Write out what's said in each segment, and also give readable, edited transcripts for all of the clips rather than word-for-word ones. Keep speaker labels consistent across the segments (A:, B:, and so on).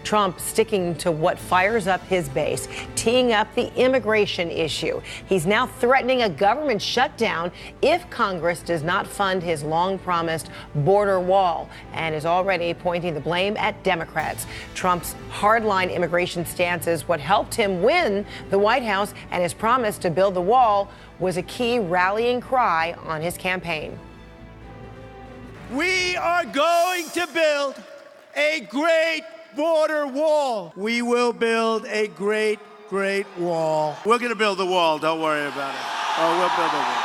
A: Trump sticking to what fires up his base, teeing up the immigration issue. He's now threatening a government shutdown if Congress does not fund his long-promised border wall, and is already pointing the blame at Democrats. Trump's hardline immigration stance is what helped him win the White House, and his promise to build the wall was a key rallying cry on his campaign.
B: We are going to build a great border wall. We will build a great wall. We're going to build the wall. Don't worry about it. Oh, we'll build the wall.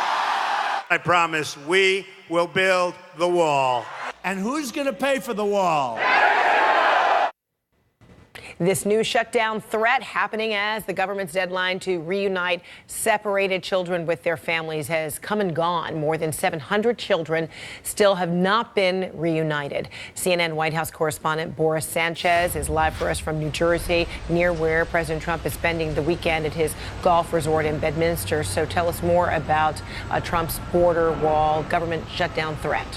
B: I promise we will build the wall. And who's going to pay for the wall?
A: This new shutdown threat happening as the government's deadline to reunite separated children with their families has come and gone. More than 700 children still have not been reunited. CNN White House correspondent Boris Sanchez is live for us from New Jersey, near where President Trump is spending the weekend at his golf resort in Bedminster. So tell us more about Trump's border wall government shutdown threat.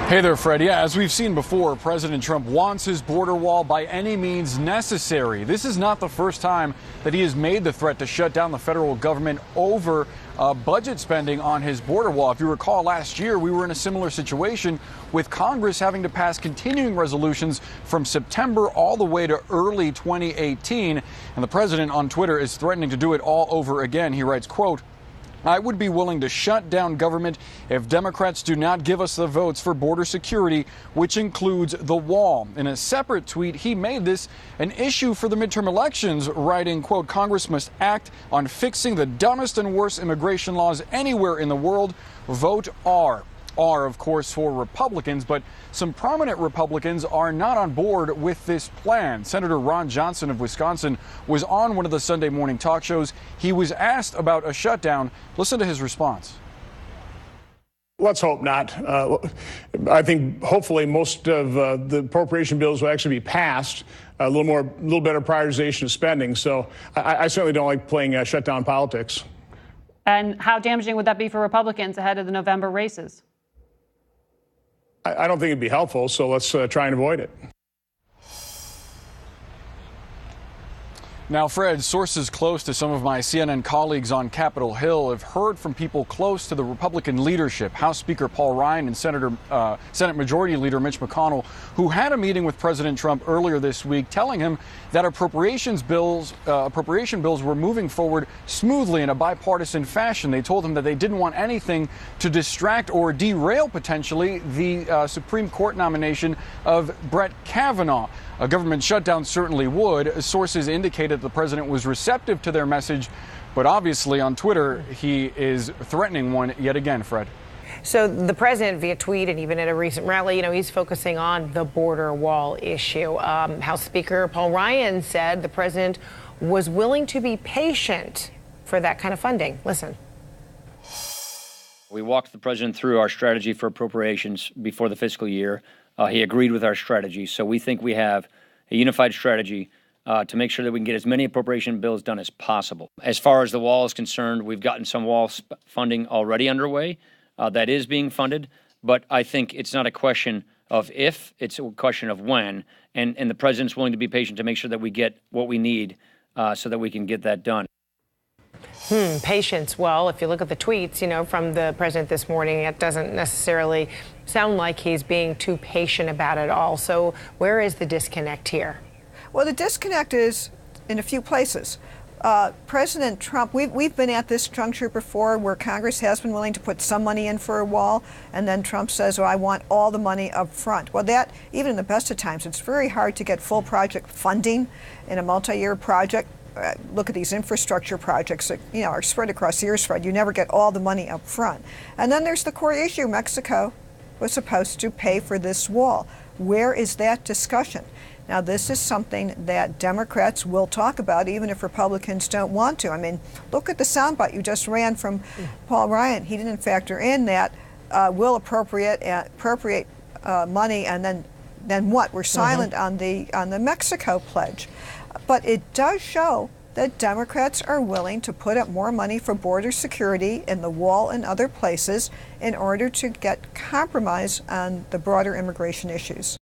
C: Hey there, Fred. Yeah, as we've seen before, President Trump wants his border wall by any means necessary. This is not the first time that he has made the threat to shut down the federal government over budget spending on his border wall. If you recall, last year we were in a similar situation with Congress having to pass continuing resolutions from September all the way to early 2018. And the president on Twitter is threatening to do it all over again. He writes, quote, "I would be willing to shut down government if Democrats do not give us the votes for border security, which includes the wall." In a separate tweet, he made this an issue for the midterm elections, writing, quote, "Congress must act on fixing the dumbest and worst immigration laws anywhere in the world. Vote R." R, of course, for Republicans, but some prominent Republicans are not on board with this plan. Senator Ron Johnson of Wisconsin was on one of the Sunday morning talk shows. He was asked about a shutdown. Listen to his response.
D: Let's hope not. I think hopefully most of the appropriation bills will actually be passed. A little better prioritization of spending. So I certainly don't like playing shutdown politics.
E: And how damaging would that be for Republicans ahead of the November races?
D: I don't think it'd be helpful, so let's try and avoid it.
C: Now, Fred, sources close to some of my CNN colleagues on Capitol Hill have heard from people close to the Republican leadership, House Speaker Paul Ryan and Senate Majority Leader Mitch McConnell, who had a meeting with President Trump earlier this week, telling him that appropriation bills were moving forward smoothly in a bipartisan fashion. They told him that they didn't want anything to distract or derail potentially the Supreme Court nomination of Brett Kavanaugh. A government shutdown certainly would. Sources indicated the president was receptive to their message, but obviously on Twitter, he is threatening one yet again, Fred.
A: So the president, via tweet and even at a recent rally, he's focusing on the border wall issue. House Speaker Paul Ryan said the president was willing to be patient for that kind of funding. Listen.
F: We walked the president through our strategy for appropriations before the fiscal year. He agreed with our strategy. So we think we have a unified strategy to make sure that we can get as many appropriation bills done as possible. As far as the wall is concerned, we've gotten some wall funding already underway. That is being funded. But I think it's not a question of if, it's a question of when. And the president's willing to be patient to make sure that we get what we need so that we can get that done.
A: Patience. Well, if you look at the tweets, from the president this morning, it doesn't necessarily sound like he's being too patient about it all. So where is the disconnect here?
G: Well, the disconnect is in a few places. President Trump, we've been at this juncture before where Congress has been willing to put some money in for a wall, and then Trump says, I want all the money up front. Well, that, even in the best of times, it's very hard to get full project funding in a multi-year project. Look at these infrastructure projects that are spread across years, Fred. You never get all the money up front. And then there's the core issue. Mexico was supposed to pay for this wall. Where is that discussion? Now, this is something that Democrats will talk about, even if Republicans don't want to. I mean, look at the soundbite you just ran from Paul Ryan. He didn't factor in that we'll appropriate money, and then what? We're silent on the Mexico pledge. But it does show that Democrats are willing to put up more money for border security in the wall and other places in order to get compromise on the broader immigration issues.